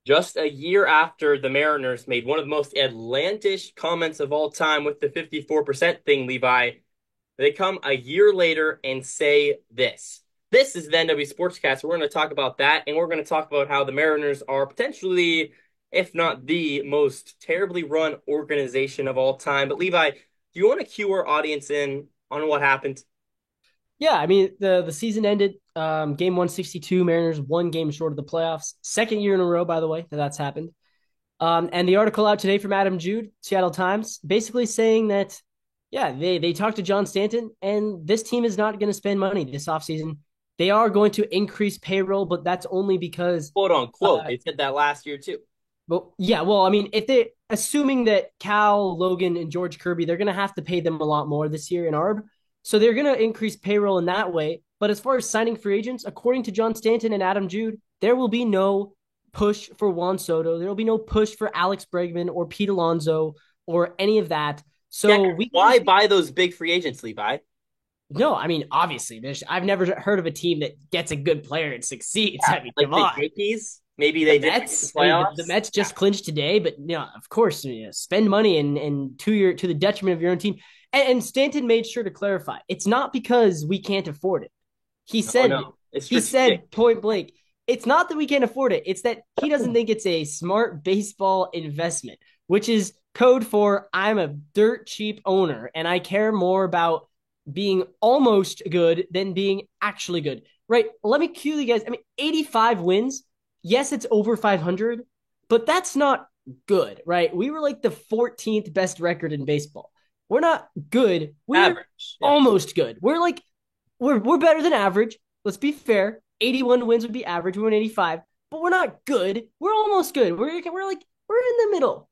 Just a year after the Mariners made one of the most outlandish comments of all time with the 54% thing, Levi, they come a year later and say this. This is the NW Sportscast. We're going to talk about that, and we're going to talk about how the Mariners are potentially, if not the most terribly run organization of all time. But Levi, do you want to cue our audience in on what happened? Yeah, I mean the season ended game 162. Mariners one game short of the playoffs. Second year in a row, by the way, that's happened. And the article out today from Adam Jude, Seattle Times, basically saying that yeah, they talked to John Stanton, and this team is not going to spend money this offseason. They are going to increase payroll, but that's only because Quote unquote. uh, They said that last year too. well, yeah, well, I mean, if they assuming that Cal, Logan, and George Kirby, they're going to have to pay them a lot more this year in ARB, so they're going to increase payroll in that way. But as far as signing free agents, according to John Stanton and Adam Jude, there will be no push for Juan Soto. There will be no push for Alex Bregman or Pete Alonso or any of that. Yeah, So we can why just buy those big free agents, Levi? no. I mean, obviously, I've never heard of a team that gets a good player and succeeds. Yeah, I mean, like come the on. Yankees, maybe The they didn't make the Mets, I mean, the playoffs. Mets just clinched today, but of course, spend money and to the detriment of your own team. And Stanton made sure to clarify, it's not because we can't afford it. He Oh said no, it's he strategic. said point blank, it's not that we can't afford it. It's that he doesn't think it's a smart baseball investment, which is code for I'm a dirt cheap owner and I care more about being almost good than being actually good. Right? Let me cue you guys. I mean, 85 wins. Yes, it's over 500, but that's not good, right? We were like the 14th best record in baseball. We're not good. We're Average. Yeah. almost good. We're better than average. Let's be fair. 81 wins would be average. We're in 85, but we're not good. We're almost good. We're in the middle.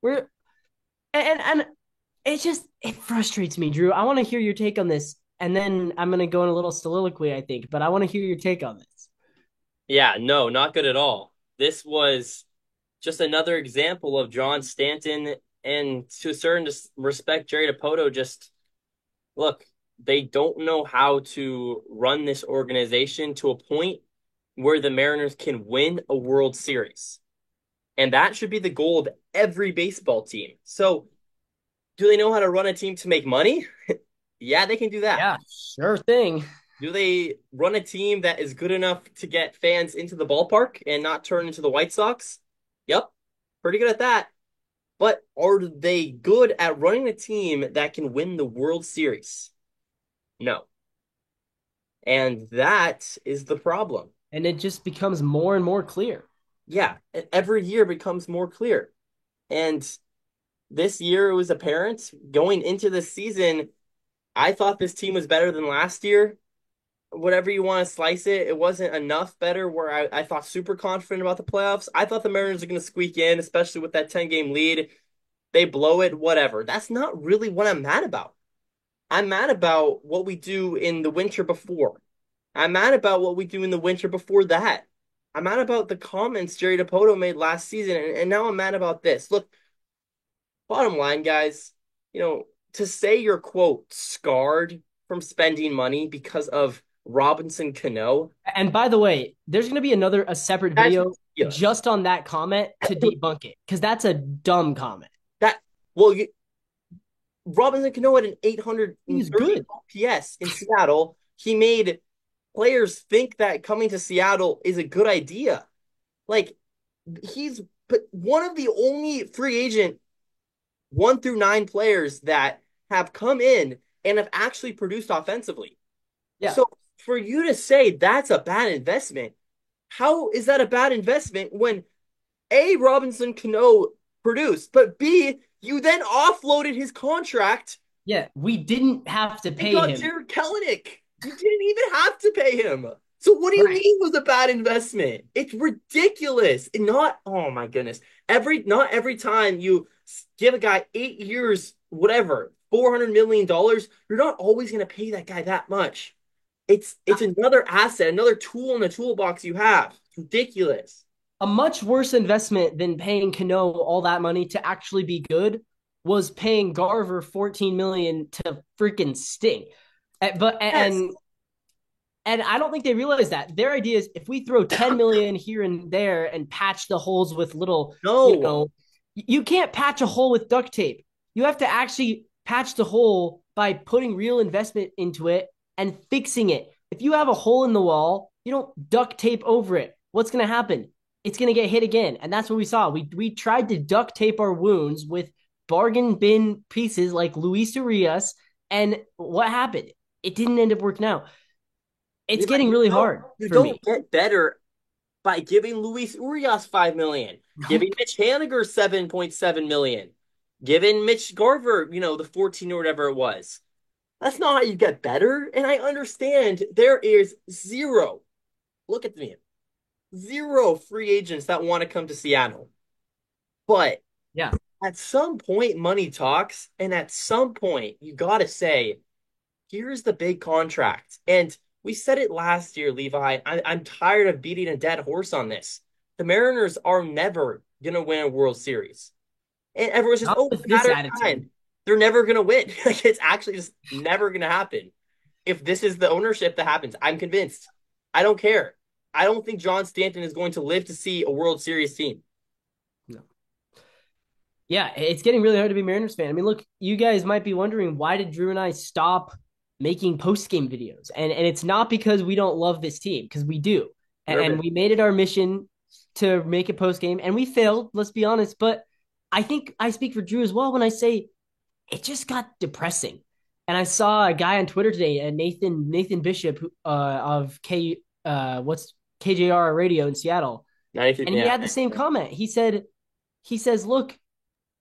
And it frustrates me, Drew. I want to hear your take on this, and then I'm gonna go in a little soliloquy, I think. But I want to hear your take on this. Yeah, no, not good at all. This was just another example of John Stanton and to a certain respect, Jerry Dipoto just look, they don't know how to run this organization to a point where the Mariners can win a World Series. And that should be the goal of every baseball team. So, do they know how to run a team to make money? Yeah, they can do that. Yeah, sure thing. Do they run a team that is good enough to get fans into the ballpark and not turn into the White Sox? Yep, pretty good at that. But are they good at running a team that can win the World Series? No. And that is the problem. And it just becomes more and more clear. Yeah, every year becomes more clear. And this year it was apparent going into the season. I thought this team was better than last year. Whatever you want to slice it, it wasn't enough better where I thought super confident about the playoffs. I thought the Mariners are going to squeak in, especially with that 10-game lead. They blow it, whatever. That's not really what I'm mad about. I'm mad about what we do in the winter before. I'm mad about what we do in the winter before that. I'm mad about the comments Jerry Dipoto made last season, and now I'm mad about this. Look, bottom line, guys, to say you're, quote, scarred from spending money because of Robinson Cano, And by the way, there's going to be a separate that's video ridiculous. just on that comment to debunk it because that's a dumb comment. That, well, Robinson Cano had an He's 830 good. OPS in Seattle. He made players think that coming to Seattle is a good idea. Like, he's but one of the only free agent 1 through 9 players that have come in and have actually produced offensively. Yeah. So for you to say that's a bad investment, how is that a bad investment when A, Robinson Cano produced, but B, you then offloaded his contract Yeah. We didn't have to and pay got him. Jared Kelenic? You didn't even have to pay him. So what do you Right. mean was a bad investment? It's ridiculous. And not, oh my goodness. Not every time you give a guy 8 years, whatever, $400 million, you're not always going to pay that guy that much. It's another asset, another tool in the toolbox you have. It's ridiculous. A much worse investment than paying Cano all that money to actually be good was paying Garver 14 million to freaking Sting. But Yes. and And I don't think they realize that. Their idea is if we throw 10 million here and there and patch the holes with little, you No, know, you can't patch a hole with duct tape. You have to actually patch the hole by putting real investment into it and fixing it. If you have a hole in the wall, you don't duct tape over it. What's going to happen? It's going to get hit again. And that's what we saw. We tried to duct tape our wounds with bargain bin pieces like Luis Urias. And what happened? It didn't end up working out. It's Levi, getting really hard you for don't me. get better by giving Luis Urias 5 million, giving Nope. Mitch Haniger 7.7 million, giving Mitch Garver, the 14 or whatever it was. That's not how you get better. And I understand there is zero. Look at me. Zero free agents that want to come to Seattle. But Yeah. at some point, money talks. And at some point, you got to say, here's the big contract. And we said it last year, Levi. I'm tired of beating a dead horse on this. The Mariners are never going to win a World Series. And everyone's just, Not oh, it's with a this matter of attitude. time. They're never going to win. Like, it's actually just never going to happen. If this is the ownership that happens, I'm convinced. I don't care. I don't think John Stanton is going to live to see a World Series team. No. Yeah, it's getting really hard to be a Mariners fan. I mean, look, you guys might be wondering why did Drew and I stop making post game videos? And it's not because we don't love this team, because we do. And Nervous. we made it our mission to make a post game, and we failed, let's be honest. But I think I speak for Drew as well when I say it just got depressing. And I saw a guy on Twitter today, Nathan Bishop of what's KJR radio in Seattle, and he Yeah. had the same comment. He says, look,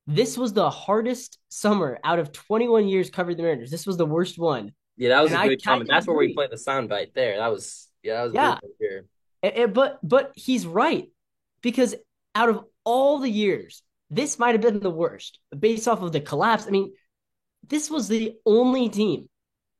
this was the hardest summer out of 21 years covering the Mariners. This was the worst one. Yeah, that was And a I good kind comment. of That's where we agree. played the soundbite there. That was a good Yeah. one here. But he's right. Because out of all the years, this might have been the worst based off of the collapse. I mean, this was the only team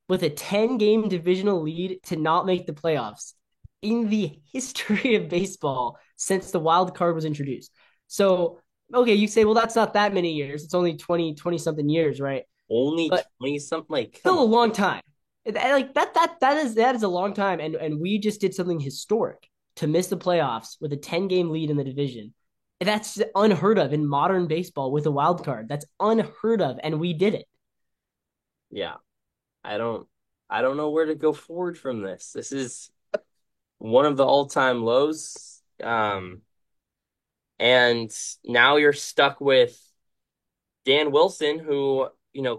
with a 10-game divisional lead to not make the playoffs in the history of baseball since the wild card was introduced. So, okay, you say, well, that's not that many years. It's only 20 something years, right? Only But 20 something. Like, come still a on. long time. Like that is a long time. And we just did something historic to miss the playoffs with a 10-game lead in the division. That's unheard of in modern baseball with a wild card. That's unheard of. And we did it. Yeah. I don't I don't know where to go forward from this. This is one of the all-time lows. And now you're stuck with Dan Wilson, who,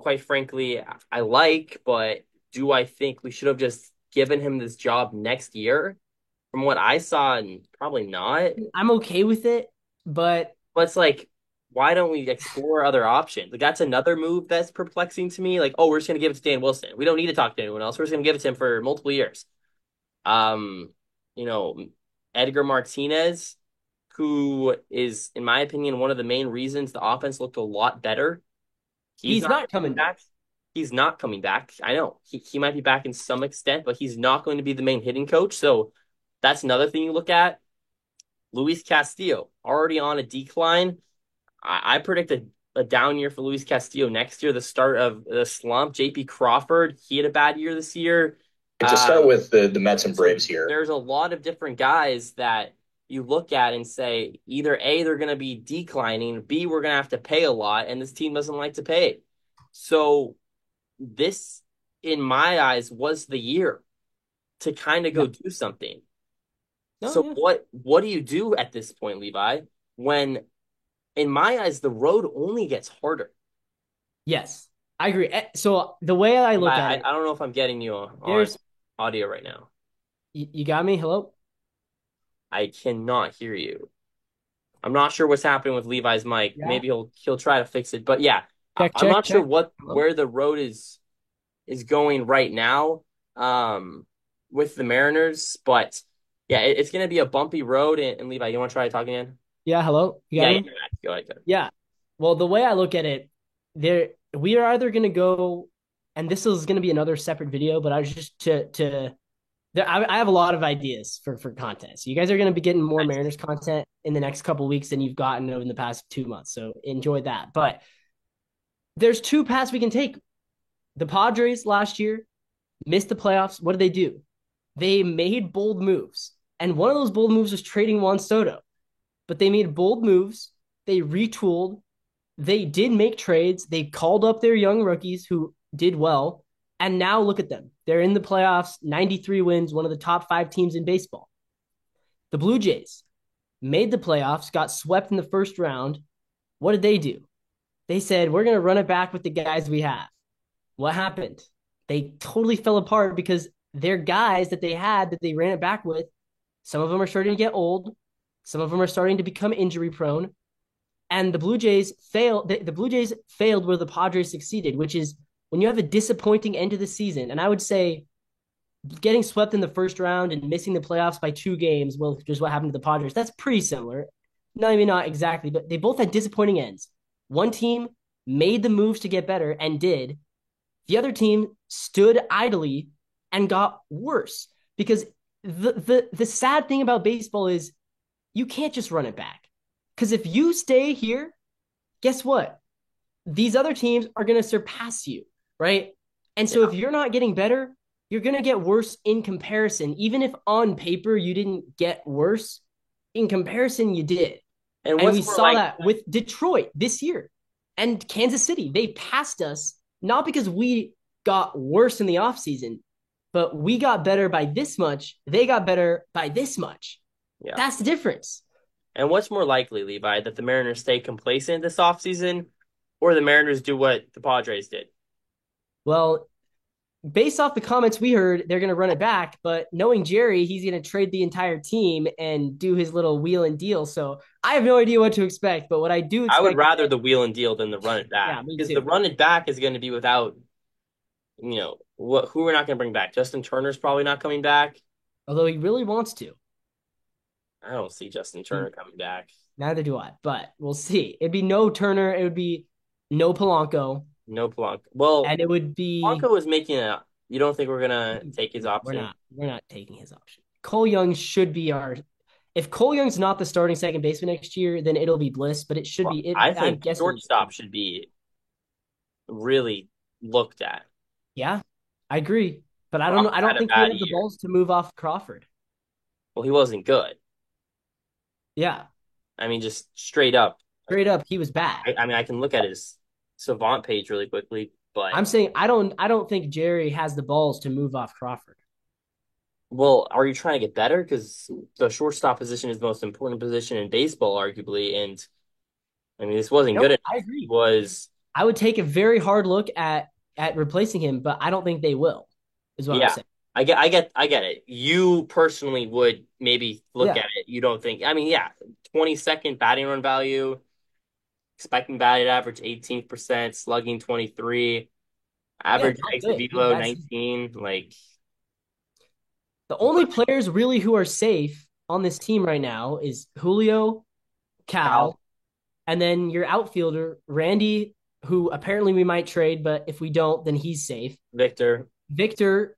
quite frankly, I like, but do I think we should have just given him this job next year? From what I saw, and probably not. I'm okay with it, but But it's like, why don't we explore other options? Like that's another move that's perplexing to me. Like, oh, we're just gonna give it to Dan Wilson. We don't need to talk to anyone else. We're just gonna give it to him for multiple years. Um, you know, Edgar Martinez, who is, in my opinion, one of the main reasons the offense looked a lot better. He's he's not not coming coming back. back. He's not coming back. I know he might be back in some extent, but he's not going to be the main hitting coach. So that's another thing you look at. Luis Castillo already on a decline. I predict a down year for Luis Castillo next year, the start of the slump. JP Crawford, he had a bad year this year. To start Um, with the Mets and so Braves here. there's a lot of different guys that you look at and say either A, they're going to be declining, B, we're going to have to pay a lot, and this team doesn't like to pay. So this, in my eyes, was the year to kind of Yeah. go do something. No, So yeah. what do you do at this point, Levi, when in my eyes the road only gets harder? Yes. I agree. So the way I Levi, look at I it, don't know if I'm getting you on there's audio right now. you got me? Hello? I cannot hear you. I'm not sure what's happening with Levi's mic. Yeah. Maybe he'll try to fix it. But yeah, Check, I'm check, not sure check. what Hello? where the road is going right now with the Mariners. But yeah, it's going to be a bumpy road. And Levi, you want to try to talk again? Yeah, hello? You got Yeah, yeah. me? Go ahead. Go ahead. Yeah. Well, the way I look at it, we are either going to go, and this is going to be another separate video, but I was just I have a lot of ideas for content. So you guys are going to be getting more Nice. Mariners content in the next couple weeks than you've gotten in the past 2 months. So enjoy that. But there's two paths we can take. The Padres last year missed the playoffs. What did they do? They made bold moves. And one of those bold moves was trading Juan Soto. But they made bold moves. They retooled. They did make trades. They called up their young rookies who did well. And now look at them. They're in the playoffs, 93 wins, one of the top 5 teams in baseball. The Blue Jays made the playoffs, got swept in the first round. What did they do? They said, we're going to run it back with the guys we have. What happened? They totally fell apart because their guys that they had that they ran it back with, some of them are starting to get old. Some of them are starting to become injury prone. And the Blue Jays failed. The Blue Jays failed where the Padres succeeded, which is when you have a disappointing end to the season. And I would say getting swept in the first round and missing the playoffs by 2 games, well, just what happened to the Padres. That's pretty similar. Maybe not exactly, but they both had disappointing ends. One team made the moves to get better and did. The other team stood idly and got worse because the sad thing about baseball is you can't just run it back. Because if you stay here, guess what? These other teams are going to surpass you, right? And so Yeah. if you're not getting better, you're going to get worse in comparison. Even if on paper you didn't get worse, in comparison you did. And And we what's more saw like that with Detroit this year and Kansas City. They passed us not because we got worse in the offseason, but we got better by this much. They got better by this much. yeah. That's the difference. And what's more likely, Levi, that the Mariners stay complacent this offseason or the Mariners do what the Padres did? Well, based off the comments we heard, they're going to run it back. But knowing Jerry, he's going to trade the entire team and do his little wheel and deal. So I have no idea what to expect. But what I do I would expect, rather the wheel and deal than the run it back yeah, me because the too. run it back is going to be without, who we're not going to bring back. Justin Turner's probably not coming back. Although he really wants to. I don't see Justin He, Turner coming back. Neither do I. But we'll see. It'd be no Turner. It would be no Polanco. No Polanco. Well, And it would be Polanco is making a. You don't think we're gonna take his no, we're option? not. We're not taking his option. Cole Young should be our. If Cole Young's not the starting second baseman next year, then it'll be Bliss. But it should Well, be. It. I I'm think guessing. shortstop should be really looked at. Yeah, I agree. But I don't know. Crawford I had don't a think we bad have the year. balls to move off Crawford. Well, he wasn't good. Yeah, I mean, just straight up. straight up, he was bad. I mean, I can look at his Savant page really quickly, but I'm saying I don't. I don't think Jerry has the balls to move off Crawford. well, are you trying to get better? Because the shortstop position is the most important position in baseball, arguably. And I mean, this wasn't good No, enough. I He agree. was, I would take a very hard look at replacing him, but I don't think they will. Is what I'm yeah. saying. I get it. You personally would maybe look Yeah, at it. You don't think, I mean, yeah, 22nd batting run value, expecting batted average 18%, slugging 23, yeah, average not exit good. Not a velo bad season. 19. Like, The only players really who are safe on this team right now is Julio, Cal, Cal, and then your outfielder Randy, who apparently we might trade, but if we don't, then he's safe. Victor, Victor,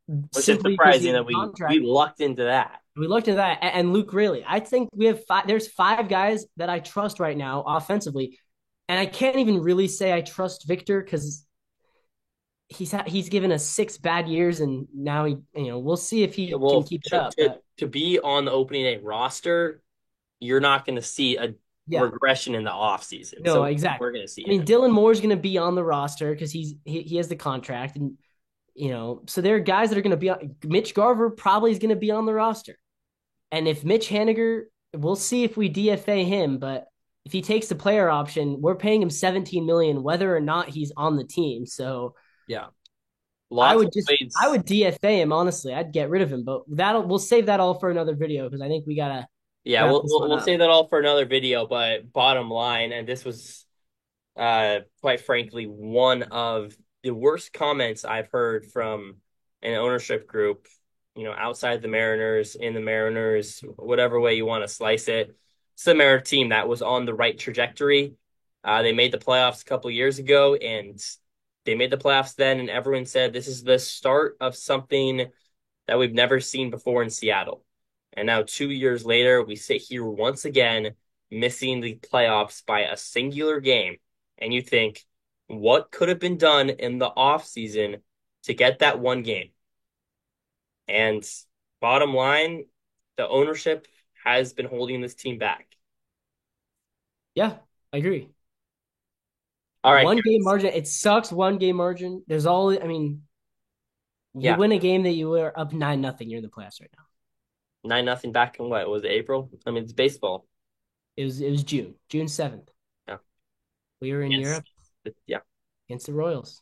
which is simply because he surprising has that a we contract. lucked into that. We looked at that, and Luke Raley. I think we have five. There's 5 guys that I trust right now offensively, and I can't even really say I trust Victor because he's given us 6 bad years, and now we'll see if Yeah, he can well, keep it to, up. to, But to be on the opening day roster, you're not going to see a yeah, regression in the offseason. no, So exactly. we're going to see I mean, it. Dylan Moore's going to be on the roster because he has the contract, and so there are guys that are going to be on. Mitch Garver probably is going to be on the roster. And if Mitch Haniger, we'll see if we DFA him, but if he takes the player option, we're paying him 17 million whether or not he's on the team. So Yeah. I Lots would of just I ways. would DFA him honestly. I'd get rid of him, but we'll save that all for another video because I think we got to Yeah, wrap we'll, this we'll one we'll up. save that all for another video, but bottom line, and this was quite frankly one of the worst comments I've heard from an ownership group, outside the Mariners, in the Mariners, whatever way you want to slice it. It's the Mariner team that was on the right trajectory. They made the playoffs a couple years ago, and they made the playoffs then, and everyone said this is the start of something that we've never seen before in Seattle. And now 2 years later, we sit here once again, missing the playoffs by a singular game. And you think, what could have been done in the offseason to get that one game? And bottom line, the ownership has been holding this team back. Yeah, I agree. All right, One game guys. margin. It sucks. One game margin. There's all. I mean, you Yeah, win a game that you were up 9-0. You're in the playoffs right now. 9-0 back in what was it, April? I mean, it's baseball. It was June 7th. Yeah. We were in Yes. Europe Yeah. against the Royals.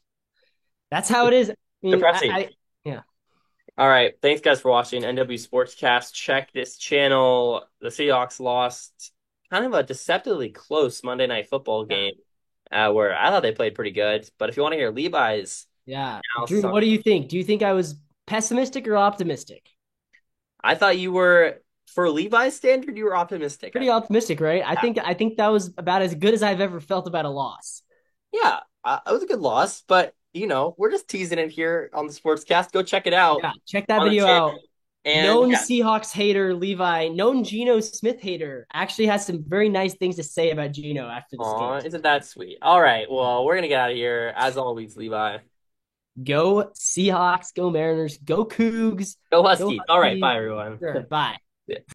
That's how it is. I mean, Depressing. yeah. All right. Thanks, guys, for watching NW Sportscast. Check this channel. The Seahawks lost kind of a deceptively close Monday Night Football Yeah. game where I thought they played pretty good. But if you want to hear Levi's Yeah. analysis Drew, on, what do you think? Do you think I was pessimistic or optimistic? I thought you were, for Levi's standard, you were optimistic. Pretty optimistic, right? I think that was about as good as I've ever felt about a loss. Yeah, it was a good loss, but we're just teasing it here on the Sportscast. Go check it out Yeah, check that on the video channel. out. And Known yeah, Seahawks hater Levi, known Geno Smith hater, actually has some very nice things to say about Geno after this aw, game. isn't that sweet? All right, well, we're gonna get out of here. As always, Levi. Go Seahawks, go Mariners, go Cougs, Go go Huskies. All right, Huskies. bye, everyone. Sure, bye.